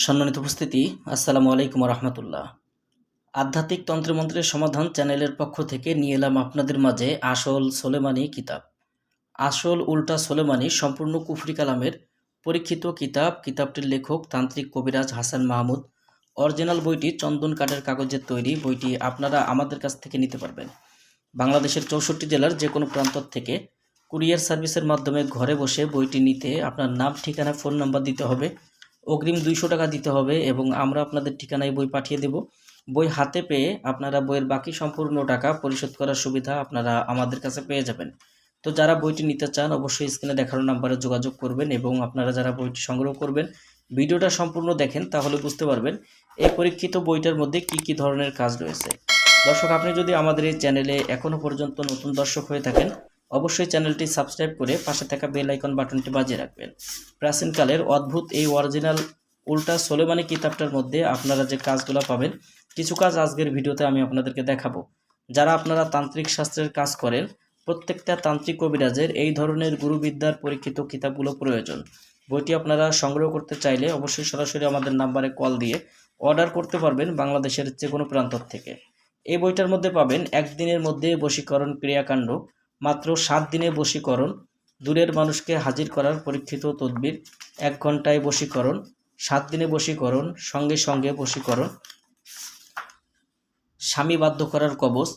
সম্মানিত উপস্থিতি, আসসালামু আলাইকুম রহমতুল্লাহ। আধ্যাত্মিক তন্ত্রমন্ত্রের সমাধান চ্যানেলের পক্ষ থেকে নিয়ে এলাম আপনাদের মাঝে আসল সোলেমানি কিতাব। আসল উল্টা সোলেমানি সম্পূর্ণ কুফরি কালামের পরীক্ষিত কিতাব। কিতাবটির লেখক তান্ত্রিক কবিরাজ হাসান মাহমুদ। অরিজিনাল বইটি চন্দন কাঠের কাগজের তৈরি। বইটি আপনারা আমাদের কাছ থেকে নিতে পারবেন বাংলাদেশের 64 জেলার যে কোনো প্রান্ত থেকে। কুরিয়ার সার্ভিসের মাধ্যমে ঘরে বসে বইটি নিতে আপনার নাম, ঠিকানা, ফোন নাম্বার দিতে হবে। অগ্রিম 200 টাকা দিতে হবে এবং আমরা আপনাদের ঠিকানায় বই পাঠিয়ে দেব। বই হাতে পেয়ে আপনারা বইয়ের বাকি সম্পূর্ণ টাকা পরিশোধ করার সুবিধা আপনারা আমাদের কাছে পেয়ে যাবেন। তো যারা বইটি নিতে চান অবশ্যই স্ক্রিনে দেখানো নাম্বারে যোগাযোগ করবেন এবং আপনারা যারা বইটি সংগ্রহ করবেন ভিডিওটা সম্পূর্ণ দেখেন, তাহলে বুঝতে পারবেন এই পরীক্ষিত বইটার মধ্যে কি কি ধরনের কাজ রয়েছে। দর্শক, আপনি যদি আমাদের এই চ্যানেলে এখনও পর্যন্ত নতুন দর্শক হয়ে থাকেন অবশ্যই চ্যানেলটি সাবস্ক্রাইব করে পাশে থাকা বেল আইকন বাটনটি বাজিয়ে রাখবেন। প্রাচীনকালের অদ্ভুত এই অরিজিনাল উল্টা সোলেমানি কিতাবটার মধ্যে আপনারা যে কাজগুলো পাবেন, কিছু কাজ আজকের ভিডিওতে আমি আপনাদেরকে দেখাবো। যারা আপনারা তান্ত্রিক শাস্ত্রের কাজ করেন প্রত্যেকটা তান্ত্রিক কবিরাজের এই ধরনের গুরুবিদ্যার পরীক্ষিত কিতাবগুলো প্রয়োজন। বইটি আপনারা সংগ্রহ করতে চাইলে অবশ্যই সরাসরি আমাদের নাম্বারে কল দিয়ে অর্ডার করতে পারবেন বাংলাদেশের যে কোনো প্রান্ত থেকে। এই বইটার মধ্যে পাবেন একদিনের মধ্যে বশীকরণ ক্রিয়াকাণ্ড, মাত্র 7 দিনে বশীকরণ, দূরের মানুষকে হাজির করার পরীক্ষিত তদবির, 1 ঘন্টায় বশীকরণ, 7 দিনে বশীকরণ, সঙ্গে সঙ্গে বশীকরণ, স্বামী বাধ্য করার কবচ,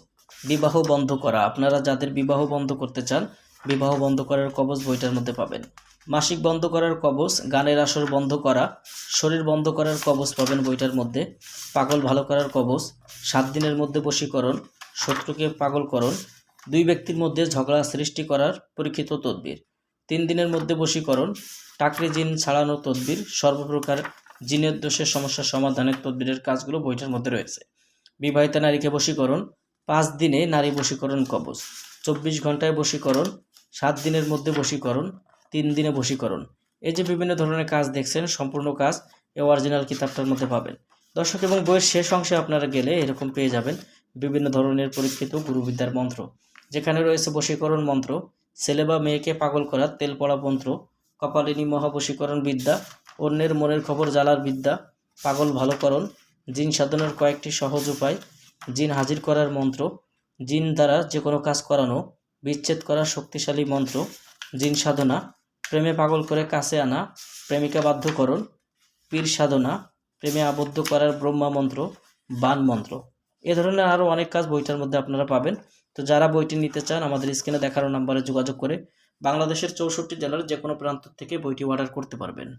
বিবাহ বন্ধ করা, আপনারা যাদের বিবাহ বন্ধ করতে চান বিবাহ বন্ধ করার কবচ বইটার মধ্যে পাবেন। মাসিক বন্ধ করার কবচ, গানের আসর বন্ধ করা, শরীর বন্ধ করার কবচ পাবেন বইটার মধ্যে। পাগল ভালো করার কবচ, 7 দিনের মধ্যে বশীকরণ, শত্রুকে পাগলকরণ, 2 ব্যক্তির মধ্যে ঝগড়া সৃষ্টি করার পরীক্ষিত তদবির, 3 দিনের মধ্যে বশীকরণ, টাকরি জিন ছাড়ানো তদবির, সর্বপ্রকার জিনের দোষের সমস্যা সমাধানের তদবিরের কাজগুলো বইটার মধ্যে রয়েছে। বিবাহিতা নারীকে বশীকরণ, 5 দিনে নারী বশীকরণ কবচ, 24 ঘন্টায় বশীকরণ, 7 দিনের মধ্যে বশীকরণ, 3 দিনে বশীকরণ। এই যে বিভিন্ন ধরনের কাজ দেখছেন সম্পূর্ণ কাজ এই অরিজিনাল কিতাবটার মধ্যে পাবেন। দর্শক, এবং বইয়ের শেষ অংশে আপনারা গেলে এরকম পেয়ে যাবেন বিভিন্ন ধরনের পরীক্ষিত গুরুবিদ্যার মন্ত্র, যেখানে রয়েছে বশীকরণ মন্ত্র, ছেলে বা মেয়েকে পাগল করার তেল পড়া মন্ত্র, কপালিনী মহাবশীকরণ বিদ্যা, অন্যের মনের খবর জালার বিদ্যা, পাগল ভালোকরণ, জিন সাধনের কয়েকটি সহজ উপায়, জিন হাজির করার মন্ত্র, জিন দ্বারা যে কোনো কাজ করানো, বিচ্ছেদ করার শক্তিশালী মন্ত্র, জিন সাধনা, প্রেমে পাগল করে কাছে আনা, প্রেমিকা বাধ্যকরণ, পীর সাধনা, প্রেমে আবদ্ধ করার ব্রহ্মা মন্ত্র, বান মন্ত্র। এ ধরনের আরও অনেক কাজ বইটার মধ্যে আপনারা পাবেন। তো যারা বইটি নিতে চান আমাদের স্ক্রিনে দেখানো নাম্বারে যোগাযোগ করে বাংলাদেশের 64 জেলার যে কোনো প্রান্ত থেকে বইটি অর্ডার করতে পারবেন।